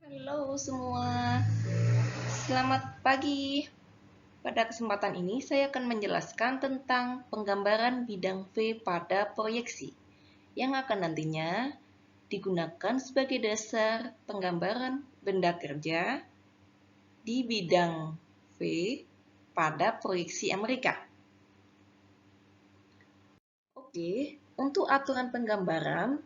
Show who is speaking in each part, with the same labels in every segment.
Speaker 1: Halo semua, selamat pagi. Pada kesempatan ini saya akan menjelaskan tentang penggambaran bidang V pada proyeksi yang akan nantinya digunakan sebagai dasar penggambaran benda kerja di bidang V pada proyeksi Amerika. Oke, untuk aturan penggambaran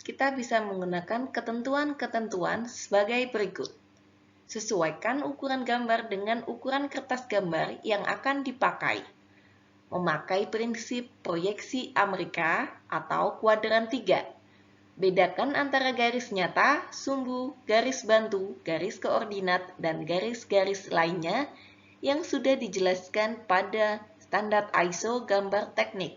Speaker 1: kita bisa menggunakan ketentuan-ketentuan sebagai berikut. Sesuaikan ukuran gambar dengan ukuran kertas gambar yang akan dipakai. Memakai prinsip proyeksi Amerika atau kuadran 3. Bedakan antara garis nyata, sumbu, garis bantu, garis koordinat, dan garis-garis lainnya yang sudah dijelaskan pada standar ISO gambar teknik.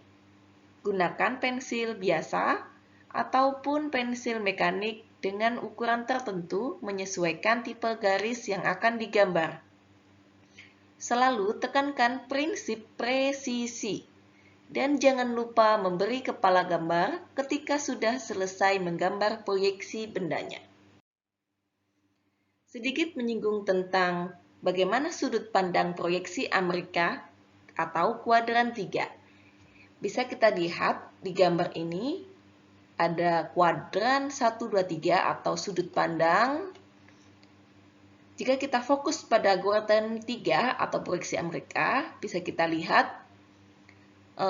Speaker 1: Gunakan pensil biasa ataupun pensil mekanik dengan ukuran tertentu menyesuaikan tipe garis yang akan digambar. Selalu tekankan prinsip presisi dan jangan lupa memberi kepala gambar ketika sudah selesai menggambar proyeksi bendanya. Sedikit menyinggung tentang bagaimana sudut pandang proyeksi Amerika atau kuadran 3. Bisa kita lihat di gambar ini ada kuadran 1, 2, 3 atau sudut pandang. Jika kita fokus pada kuadran 3 atau proyeksi Amerika, bisa kita lihat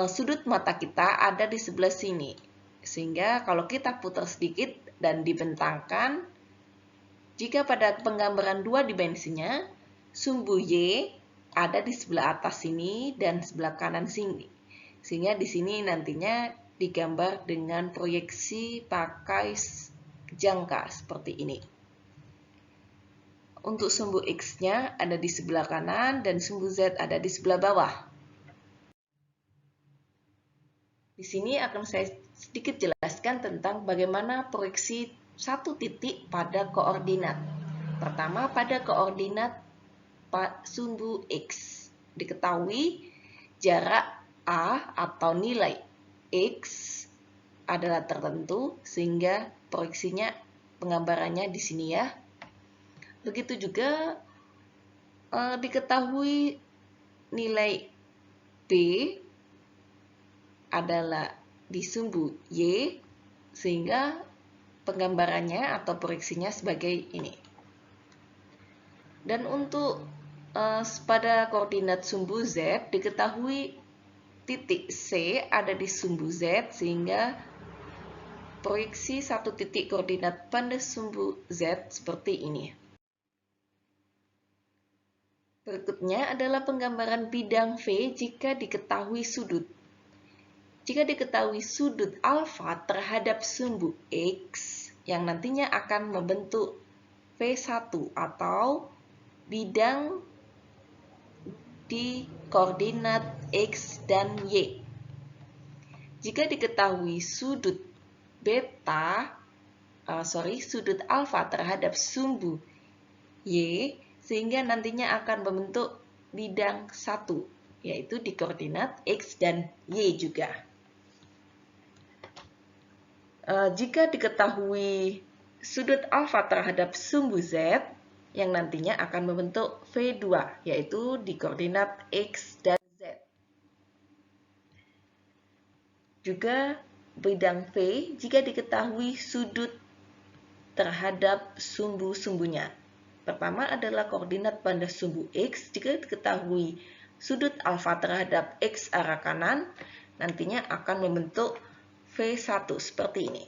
Speaker 1: sudut mata kita ada di sebelah sini. Sehingga kalau kita putar sedikit dan dibentangkan, jika pada penggambaran 2 dimensinya, sumbu Y ada di sebelah atas sini dan sebelah kanan sini. Sehingga di sini nantinya digambar dengan proyeksi pakai jangka seperti ini. Untuk sumbu X-nya ada di sebelah kanan dan sumbu Z ada di sebelah bawah. Di sini akan saya sedikit jelaskan tentang bagaimana proyeksi satu titik pada koordinat. Pertama, pada koordinat sumbu X. Diketahui jarak A atau nilai X adalah tertentu sehingga proyeksinya penggambarannya di sini ya. Begitu juga diketahui nilai B adalah di sumbu Y sehingga penggambarannya atau proyeksinya sebagai ini. Dan untuk pada koordinat sumbu Z diketahui titik C ada di sumbu Z sehingga proyeksi satu titik koordinat pada sumbu Z seperti ini. Berikutnya adalah penggambaran bidang V jika diketahui sudut. Jika diketahui sudut alfa terhadap sumbu X yang nantinya akan membentuk V1 atau bidang di koordinat X dan Y. Jika diketahui sudut sudut alfa terhadap sumbu Y sehingga nantinya akan membentuk bidang 1 yaitu di koordinat X dan Y juga. Jika diketahui sudut alfa terhadap sumbu Z yang nantinya akan membentuk V2 yaitu di koordinat X dan Z. Juga bidang V jika diketahui sudut terhadap sumbu-sumbunya. Pertama adalah koordinat pada sumbu X jika diketahui sudut alfa terhadap X arah kanan nantinya akan membentuk V1 seperti ini.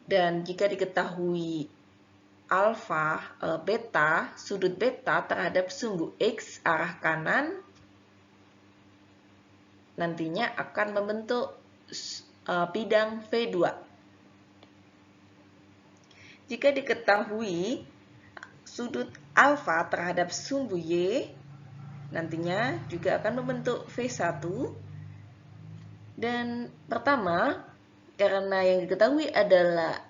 Speaker 1: Dan jika diketahui sudut beta terhadap sumbu X arah kanan nantinya akan membentuk bidang V2. Jika diketahui sudut alfa terhadap sumbu Y nantinya juga akan membentuk V1. Dan pertama, karena yang diketahui adalah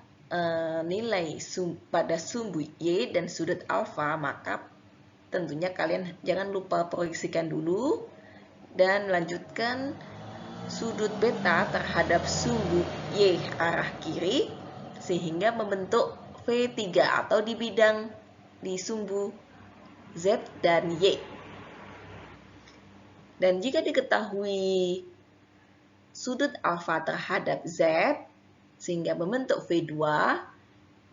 Speaker 1: nilai pada sumbu Y dan sudut alfa, maka tentunya kalian jangan lupa proyeksikan dulu dan lanjutkan sudut beta terhadap sumbu Y arah kiri sehingga membentuk V3 atau di sumbu Z dan Y. Dan jika diketahui sudut alfa terhadap Z sehingga membentuk V2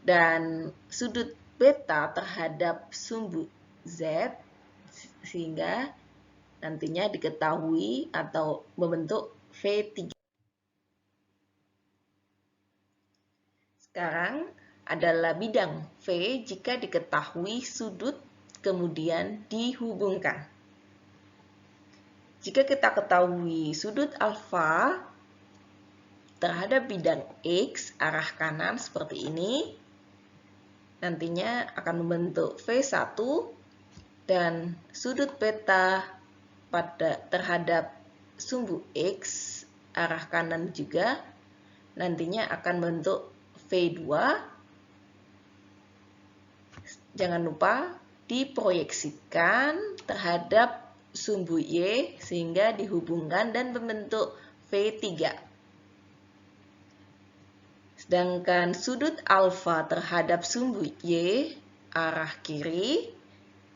Speaker 1: dan sudut beta terhadap sumbu Z sehingga nantinya diketahui atau membentuk V3. Sekarang adalah bidang V jika diketahui sudut kemudian dihubungkan. Jika kita ketahui sudut alfa terhadap bidang X arah kanan seperti ini, nantinya akan membentuk V1 dan sudut beta terhadap sumbu X arah kanan juga nantinya akan membentuk V2. Jangan lupa diproyeksikan terhadap sumbu Y sehingga dihubungkan dan membentuk V3. Sedangkan sudut alfa terhadap sumbu Y arah kiri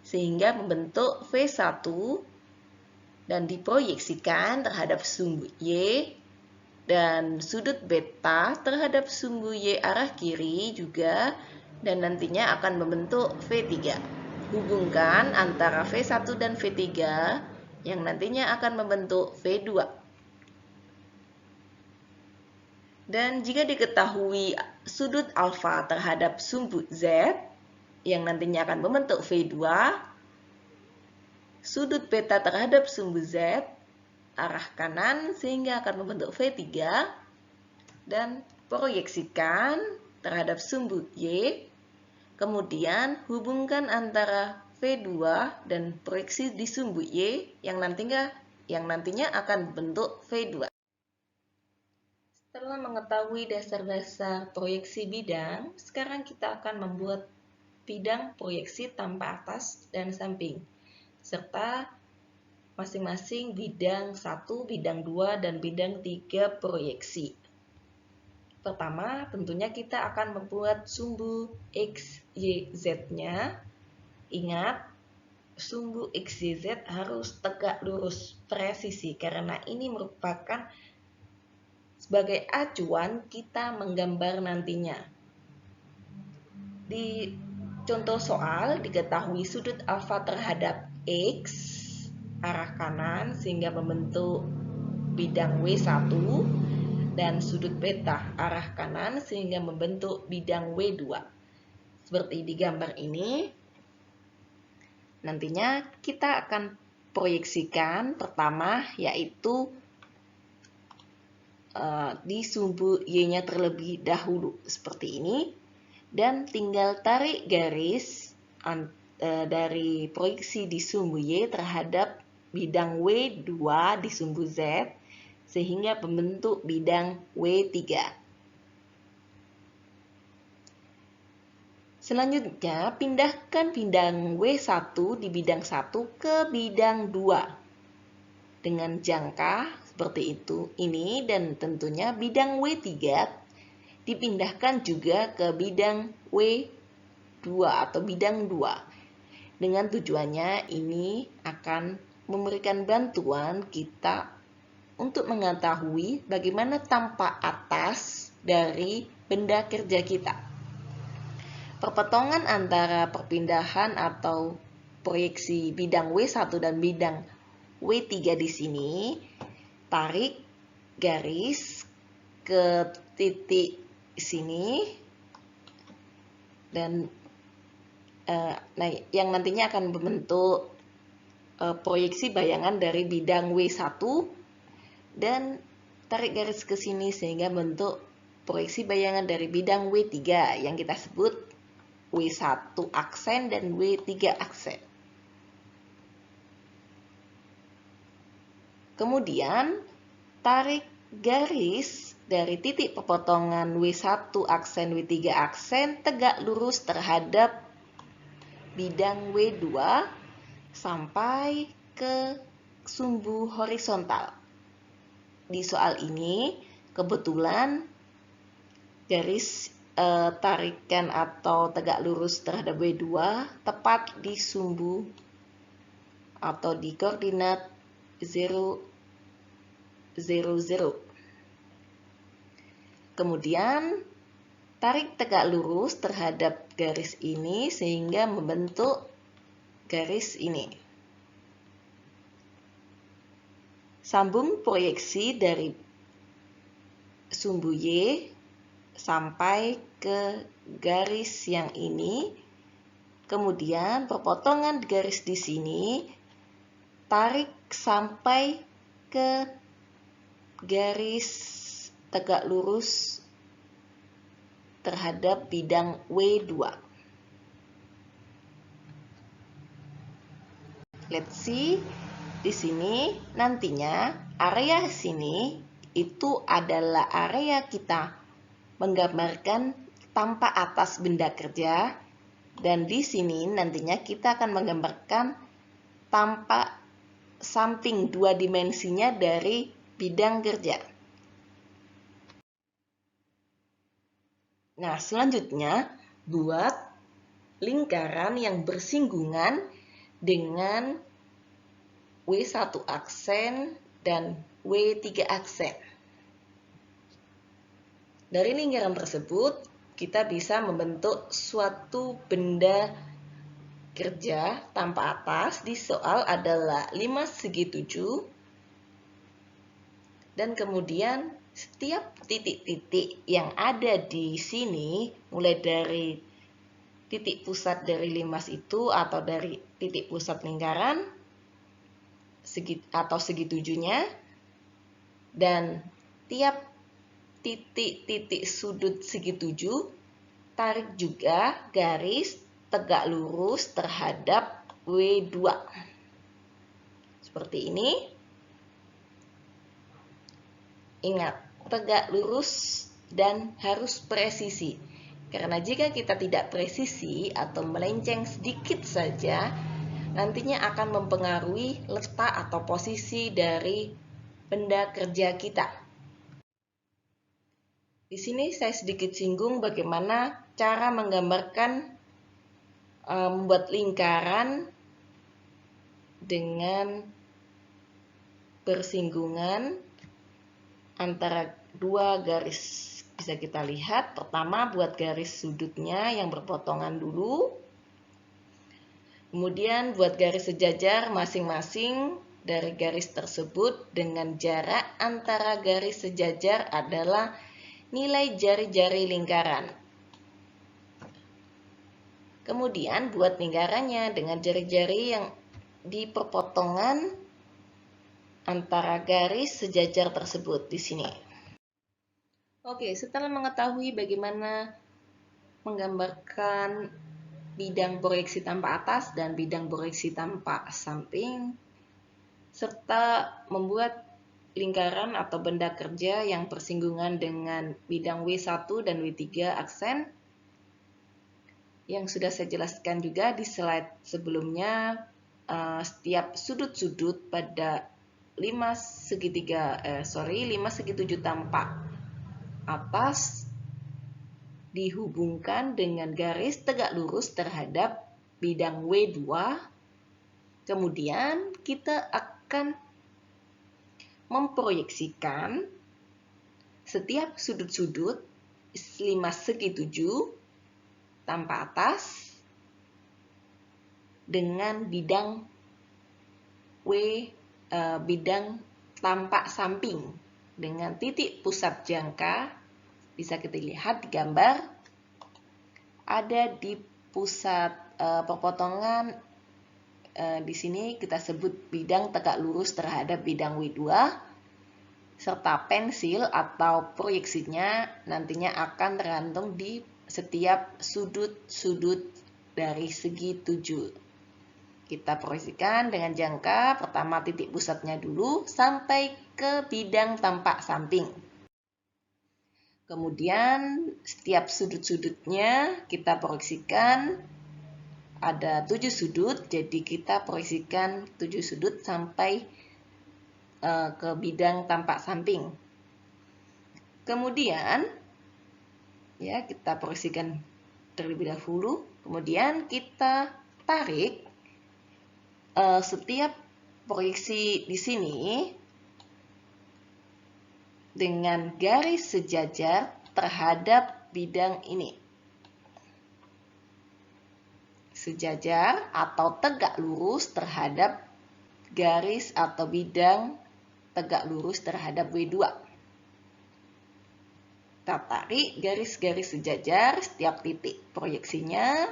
Speaker 1: sehingga membentuk V1 dan diproyeksikan terhadap sumbu Y dan sudut beta terhadap sumbu Y arah kiri juga dan nantinya akan membentuk V3. Hubungkan antara V1 dan V3 yang nantinya akan membentuk V2. Dan jika diketahui sudut alfa terhadap sumbu Z yang nantinya akan membentuk V2, sudut beta terhadap sumbu Z arah kanan sehingga akan membentuk V3 dan proyeksikan terhadap sumbu Y. Kemudian hubungkan antara V2 dan proyeksi di sumbu Y yang nantinya akan bentuk V2. Setelah mengetahui dasar-dasar proyeksi bidang, sekarang kita akan membuat bidang proyeksi tanpa atas dan samping, serta masing-masing bidang 1, bidang 2, dan bidang 3 proyeksi. Pertama, tentunya kita akan membuat sumbu X, Y, Z-nya. Ingat, sumbu X, Y, Z harus tegak lurus, presisi, karena ini merupakan sebagai acuan kita menggambar nantinya. Di contoh soal, diketahui sudut alfa terhadap X arah kanan sehingga membentuk bidang W1 dan sudut beta arah kanan sehingga membentuk bidang W2. Seperti di gambar ini, nantinya kita akan proyeksikan pertama yaitu di sumbu Y-nya terlebih dahulu seperti ini, dan tinggal tarik garis dari proyeksi di sumbu Y terhadap bidang W2 di sumbu Z sehingga membentuk bidang W3. Selanjutnya, pindahkan bidang W1 di bidang 1 ke bidang 2 dengan jangka seperti ini, dan tentunya bidang W3 dipindahkan juga ke bidang W2 atau bidang 2. Dengan tujuannya ini akan memberikan bantuan kita untuk mengetahui bagaimana tampak atas dari benda kerja kita. Perpotongan antara perpindahan atau proyeksi bidang W1 dan bidang W3 di sini, tarik garis ke titik sini dan yang nantinya akan membentuk proyeksi bayangan dari bidang W1 dan tarik garis ke sini sehingga bentuk proyeksi bayangan dari bidang W3 yang kita sebut W1 aksen dan W3 aksen. Kemudian tarik garis dari titik pepotongan W1 aksen W3 aksen tegak lurus terhadap bidang W2 sampai ke sumbu horizontal. Di soal ini kebetulan garis tarikan atau tegak lurus terhadap W2 tepat di sumbu atau di koordinat 0, 0, 0. Kemudian tarik tegak lurus terhadap garis ini sehingga membentuk garis ini. Sambung proyeksi dari sumbu Y sampai ke garis yang ini. Kemudian perpotongan garis di sini tarik sampai ke garis tegak lurus terhadap bidang W2. Let's see. Di sini nantinya area sini itu adalah area kita menggambarkan tampak atas benda kerja, dan di sini nantinya kita akan menggambarkan tampak samping dua dimensinya dari bidang kerja. Nah, selanjutnya buat lingkaran yang bersinggungan dengan W1 aksen dan W3 aksen. Dari lingkaran tersebut, kita bisa membentuk suatu benda kerja tanpa atas. Di soal adalah 5 segi 7. Dan kemudian setiap titik-titik yang ada di sini, mulai dari titik pusat dari limas itu atau dari titik pusat lingkaran, atau segi 7-nya, dan tiap titik-titik sudut segi 7 tarik juga garis tegak lurus terhadap W2 seperti ini. Ingat, tegak lurus dan harus presisi, karena jika kita tidak presisi atau melenceng sedikit saja, nantinya akan mempengaruhi letak atau posisi dari benda kerja kita. Di sini saya sedikit singgung bagaimana cara menggambarkan membuat lingkaran dengan bersinggungan antara dua garis. Bisa kita lihat, pertama buat garis sudutnya yang berpotongan dulu. Kemudian buat garis sejajar masing-masing dari garis tersebut dengan jarak antara garis sejajar adalah nilai jari-jari lingkaran. Kemudian buat lingkarannya dengan jari-jari yang di perpotongan antara garis sejajar tersebut di sini. Oke, setelah mengetahui bagaimana menggambarkan bidang proyeksi tanpa atas dan bidang proyeksi tanpa samping, serta membuat lingkaran atau benda kerja yang bersinggungan dengan bidang W1 dan W3 aksen, yang sudah saya jelaskan juga di slide sebelumnya, setiap sudut-sudut pada 5 segi 7 tampak atas dihubungkan dengan garis tegak lurus terhadap bidang W2. Kemudian kita akan memproyeksikan setiap sudut-sudut 5 segi 7 tampak atas dengan bidang bidang tampak samping dengan titik pusat jangka. Bisa kita lihat di gambar, ada di pusat perpotongan. Di sini kita sebut bidang tegak lurus terhadap bidang W2, serta pensil atau proyeksinya nantinya akan tergantung di setiap sudut-sudut dari segi 7. Kita proyeksikan dengan jangka pertama titik pusatnya dulu sampai ke bidang tampak samping. Kemudian setiap sudut-sudutnya kita proyeksikan ada 7 sudut, jadi kita proyeksikan 7 sudut sampai ke bidang tampak samping. Kemudian Ya, kita proyeksikan terlebih dahulu. Kemudian kita tarik setiap proyeksi di sini dengan garis sejajar terhadap bidang ini. Sejajar atau tegak lurus terhadap garis atau bidang tegak lurus terhadap W2. Kita tarik garis-garis sejajar setiap titik proyeksinya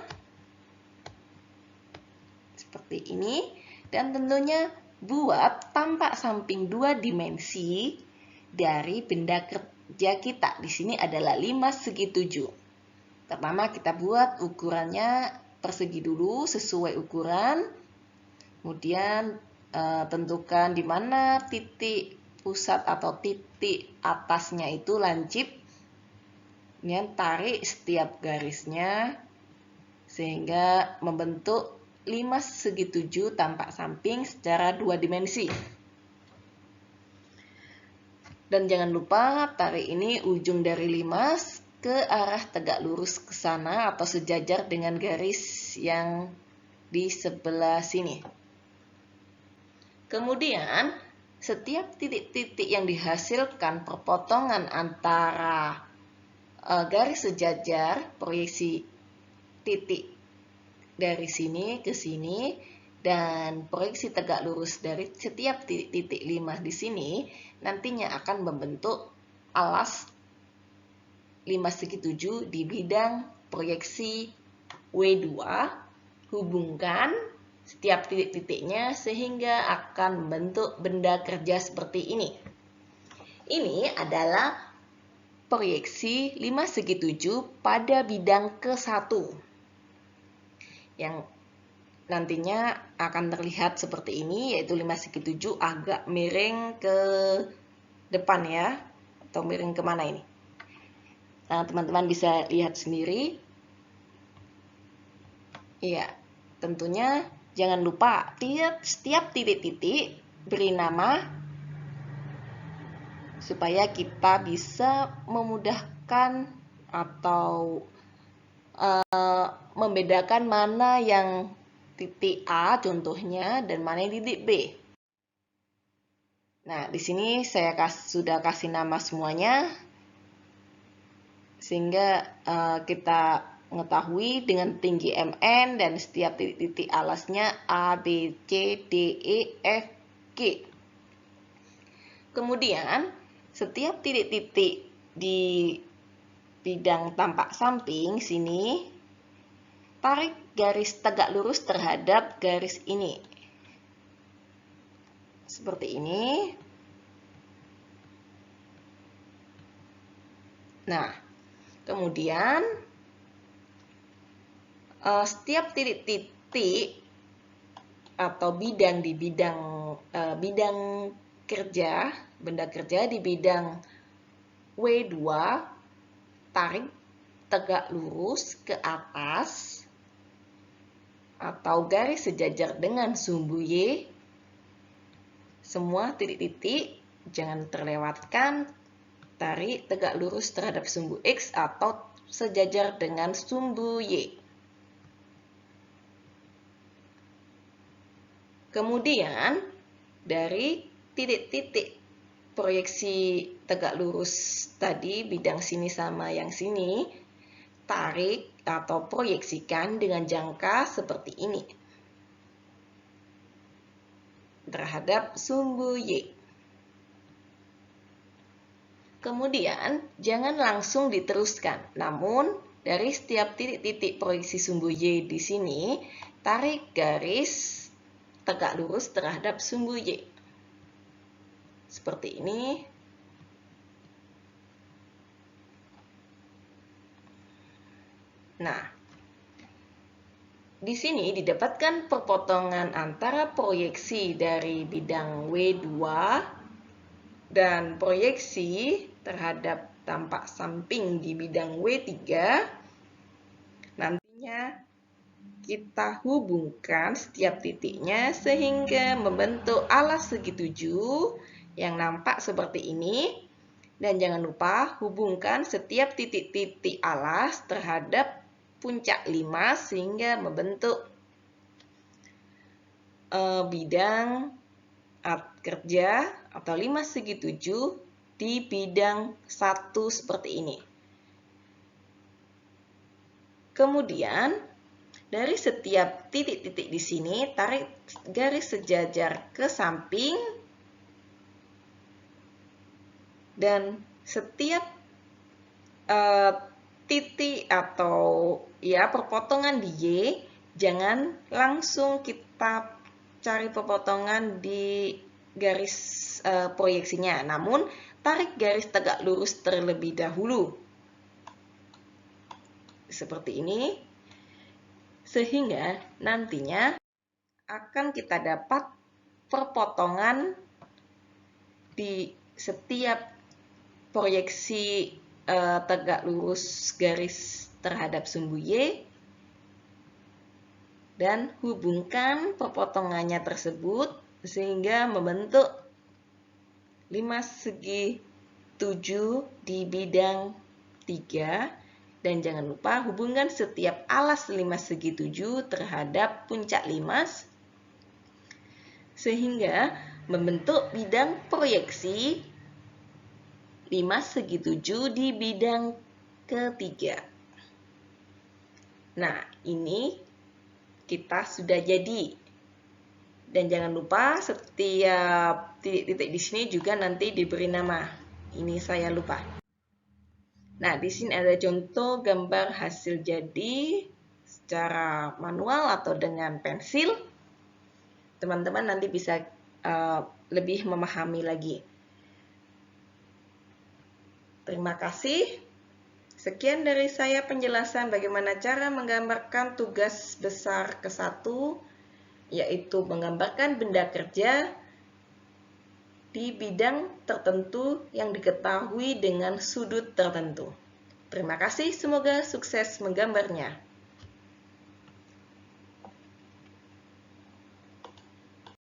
Speaker 1: seperti ini, dan tentunya buat tampak samping 2 dimensi dari benda kerja kita. Di sini adalah 5 segi 7. Pertama kita buat ukurannya persegi dulu sesuai ukuran. Kemudian tentukan di mana titik pusat atau titik atasnya itu lancip. Kemudian tarik setiap garisnya sehingga membentuk 5 segi 7 tampak samping secara 2 dimensi. Dan jangan lupa tarik ini ujung dari 5 ke arah tegak lurus ke sana atau sejajar dengan garis yang di sebelah sini. Kemudian setiap titik-titik yang dihasilkan perpotongan antara garis sejajar proyeksi titik dari sini ke sini dan proyeksi tegak lurus dari setiap titik 5 di sini nantinya akan membentuk alas 5 segi 7 di bidang proyeksi W2. Hubungkan setiap titik-titiknya sehingga akan membentuk benda kerja seperti ini. Ini adalah proyeksi 5 segi 7 pada bidang ke-1 yang nantinya akan terlihat seperti ini, yaitu 5 segi 7 agak miring ke depan ya, atau miring kemana ini. Nah, teman-teman bisa lihat sendiri. Iya, tentunya jangan lupa setiap titik-titik beri nama supaya kita bisa memudahkan atau membedakan mana yang titik A contohnya dan mana yang titik B. Nah, di sini saya sudah kasih nama semuanya sehingga kita mengetahui dengan tinggi MN dan setiap titik-titik alasnya A, B, C, D, E, F, G. Kemudian, setiap titik-titik di bidang tampak samping sini, tarik garis tegak lurus terhadap garis ini. Seperti ini. Nah, kemudian setiap titik-titik atau bidang di bidang kerja, benda kerja di bidang W2, tarik tegak lurus ke atas atau garis sejajar dengan sumbu Y. Semua titik-titik jangan terlewatkan, tarik tegak lurus terhadap sumbu X atau sejajar dengan sumbu Y. Kemudian, dari titik-titik proyeksi tegak lurus tadi, bidang sini sama yang sini, tarik atau proyeksikan dengan jangka seperti ini terhadap sumbu Y. Kemudian, jangan langsung diteruskan, namun dari setiap titik-titik proyeksi sumbu Y di sini, tarik garis tegak lurus terhadap sumbu Y. Seperti ini. Nah, di sini didapatkan perpotongan antara proyeksi dari bidang W2 dan proyeksi terhadap tampak samping di bidang W3. Nantinya kita hubungkan setiap titiknya sehingga membentuk alas segi 7 yang nampak seperti ini. Dan jangan lupa hubungkan setiap titik-titik alas terhadap puncak 5 sehingga membentuk bidang kerja atau 5 segi 7 di bidang 1 seperti ini. Kemudian, dari setiap titik-titik di sini, tarik garis sejajar ke samping dan setiap titik atau ya perpotongan di Y, jangan langsung kita cari perpotongan di garis proyeksinya, namun tarik garis tegak lurus terlebih dahulu. Seperti ini, sehingga nantinya akan kita dapat perpotongan di setiap proyeksi tegak lurus garis terhadap sumbu Y, dan hubungkan perpotongannya tersebut sehingga membentuk 5 segi 7 di bidang 3. Dan jangan lupa hubungkan setiap alas 5 segi 7 terhadap puncak 5 sehingga membentuk bidang proyeksi 5 segi 7 di bidang ketiga. Nah, ini kita sudah jadi. Dan jangan lupa setiap titik-titik di sini juga nanti diberi nama. Ini saya lupa. Nah, di sini ada contoh gambar hasil jadi secara manual atau dengan pensil. Teman-teman nanti bisa lebih memahami lagi. Terima kasih. Sekian dari saya penjelasan bagaimana cara menggambarkan tugas besar ke-1, yaitu menggambarkan benda kerja di bidang tertentu yang diketahui dengan sudut tertentu. Terima kasih, semoga sukses menggambarnya.